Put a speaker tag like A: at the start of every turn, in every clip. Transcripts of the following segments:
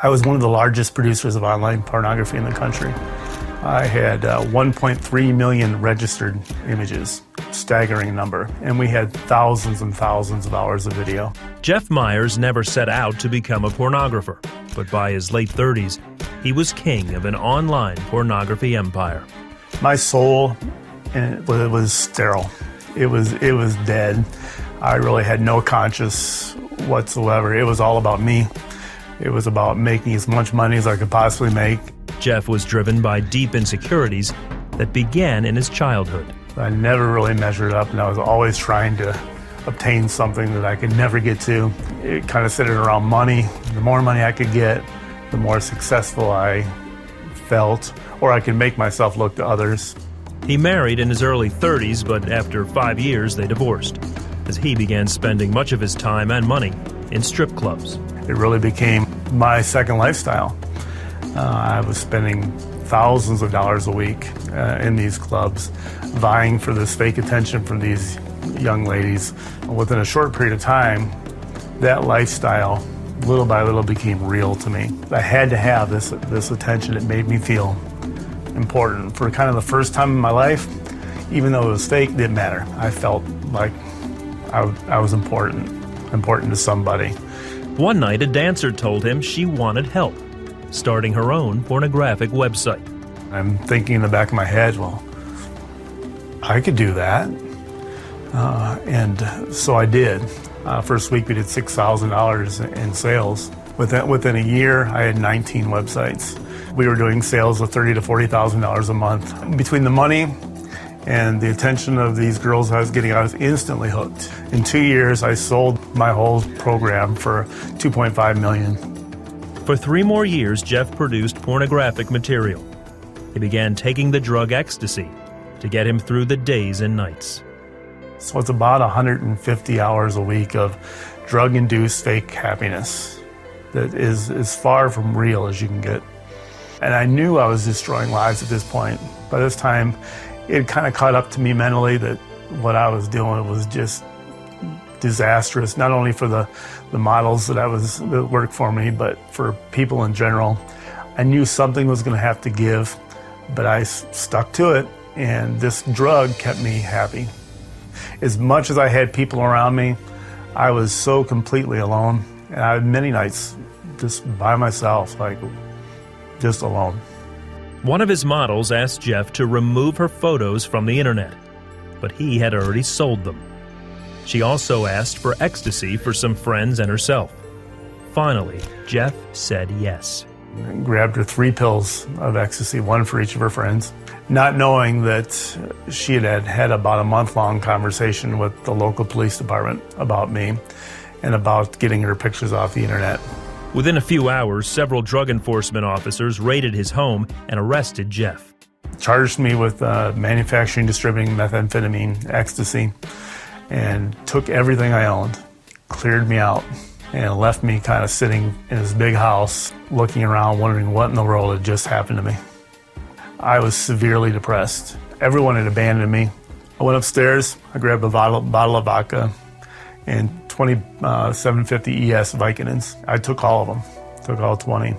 A: I was one of the largest producers of online pornography in the country. I had 1.3 million registered images, staggering number, and we had thousands and thousands of hours of video.
B: Jeff Myers never set out to become a pornographer, but by his late 30s, he was king of an online pornography empire.
A: My soul, it was sterile. It was dead. I really had no conscience whatsoever. It was all about me. It was about making as much money as I could possibly make.
B: Jeff was driven by deep insecurities that began in his childhood.
A: I never really measured up, and I was always trying to obtain something that I could never get to. It kind of centered around money. The more money I could get, the more successful I felt, or I could make myself look to others.
B: He married in his early 30s, but after 5 years they divorced, as he began spending much of his time and money in strip clubs.
A: It really became my second lifestyle. I was spending thousands of dollars a week in these clubs, vying for this fake attention from these young ladies. Within a short period of time, that lifestyle, little by little, became real to me. I had to have this attention. It made me feel important. For kind of the first time in my life, even though it was fake, it didn't matter. I felt like I was important to somebody.
B: One night, a dancer told him she wanted help, starting her own pornographic website.
A: I'm thinking in the back of my head, well, I could do that. And so I did. First week we did $6,000 in sales. Within a year, I had 19 websites. We were doing sales of $30,000 to $40,000 a month. Between the money and the attention of these girls I was getting, I was instantly hooked. In 2 years, I sold my whole program for $2.5 million.
B: For 3 more years, Jeff produced pornographic material. He began taking the drug ecstasy to get him through the days and nights.
A: So it's about 150 hours a week of drug-induced fake happiness that is as far from real as you can get. And I knew I was destroying lives at this point. By this time, it kind of caught up to me mentally that what I was doing was just disastrous, not only for the models that worked for me, but for people in general. I knew something was going to have to give, but I stuck to it, and this drug kept me happy. As much as I had people around me, I was so completely alone, and I had many nights just by myself, like just alone.
B: One of his models asked Jeff to remove her photos from the internet, but he had already sold them. She also asked for ecstasy for some friends and herself. Finally, Jeff said yes.
A: I grabbed her 3 pills of ecstasy, 1 for each of her friends, not knowing that she had about a month-long conversation with the local police department about me and about getting her pictures off the internet.
B: Within a few hours, several drug enforcement officers raided his home and arrested Jeff.
A: Charged me with manufacturing, distributing methamphetamine, ecstasy, and took everything I owned, cleared me out, and left me kind of sitting in this big house, looking around, wondering what in the world had just happened to me. I was severely depressed. Everyone had abandoned me. I went upstairs, I grabbed a bottle of vodka and 20 750 ES Vicodins. I took all of them, took all 20,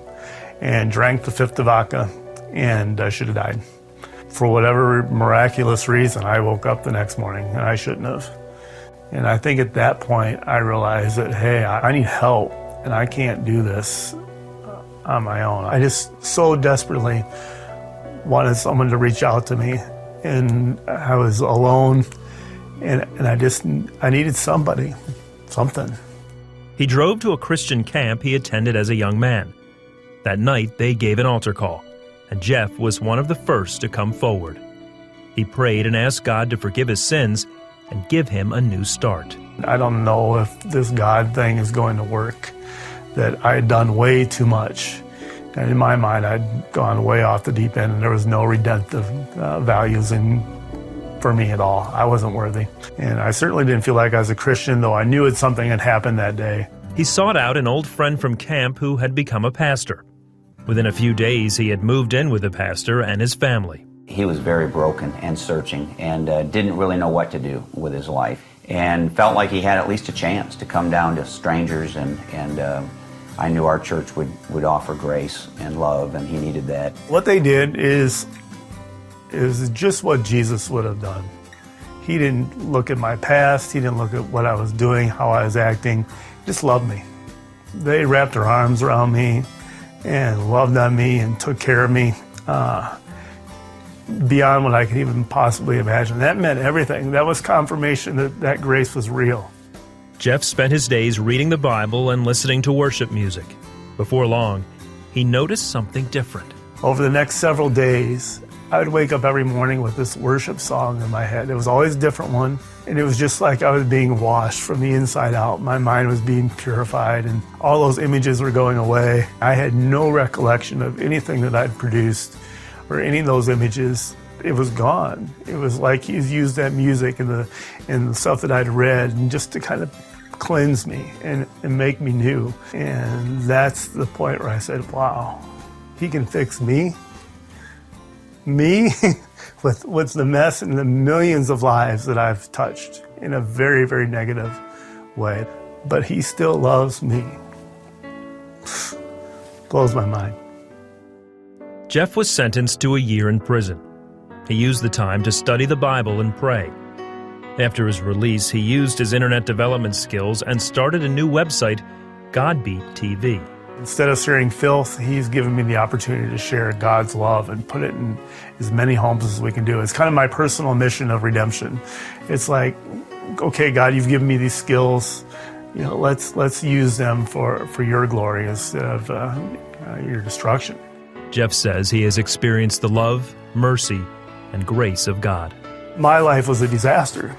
A: and drank the 5th of vodka, and I should have died. For whatever miraculous reason, I woke up the next morning, and I shouldn't have. And I think at that point, I realized that, hey, I need help, and I can't do this on my own. I just so desperately wanted someone to reach out to me, and I was alone, and I needed somebody, something.
B: He drove to a Christian camp he attended as a young man. That night, they gave an altar call, and Jeff was one of the first to come forward. He prayed and asked God to forgive his sins and give him a new start.
A: I don't know if this God thing is going to work, that I had done way too much. And in my mind, I'd gone way off the deep end, and there was no redemptive values for me at all. I wasn't worthy. And I certainly didn't feel like I was a Christian, though I knew something had happened that day.
B: He sought out an old friend from camp who had become a pastor. Within a few days, he had moved in with the pastor and his family.
C: He was very broken and searching and didn't really know what to do with his life, and felt like he had at least a chance to come down to strangers and I knew our church would offer grace and love, and he needed that.
A: What they did is just what Jesus would have done. He didn't look at my past. He didn't look at what I was doing, how I was acting. He just loved me. They wrapped their arms around me and loved on me and took care of me beyond what I could even possibly imagine. That meant everything. That was confirmation that grace was real.
B: Jeff spent his days reading the Bible and listening to worship music. Before long, he noticed something different.
A: Over the next several days, I would wake up every morning with this worship song in my head. It was always a different one, and it was just like I was being washed from the inside out. My mind was being purified, and all those images were going away. I had no recollection of anything that I'd produced or any of those images. It was gone. It was like he's used that music and the stuff that I'd read and just to kind of cleanse me and make me new. And that's the point where I said, wow, he can fix me with the mess and the millions of lives that I've touched in a very, very negative way. But he still loves me. Blows my mind.
B: Jeff was sentenced to a year in prison. He used the time to study the Bible and pray. After his release, he used his internet development skills and started a new website, Godbeat TV.
A: Instead of sharing filth, he's given me the opportunity to share God's love and put it in as many homes as we can do. It's kind of my personal mission of redemption. It's like, okay, God, you've given me these skills. You know, let's use them for your glory instead of your destruction.
B: Jeff says he has experienced the love, mercy, and grace of God.
A: My life was a disaster.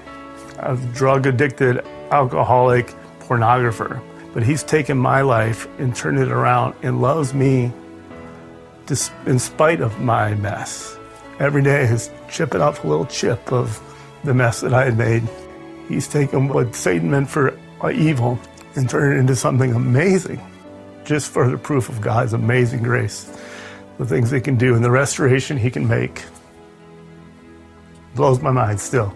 A: I was a drug-addicted, alcoholic, pornographer. But he's taken my life and turned it around and loves me in spite of my mess. Every day is chipping off a little chip of the mess that I had made. He's taken what Satan meant for evil and turned it into something amazing, just for the proof of God's amazing grace, the things he can do and the restoration he can make. Blows my mind still.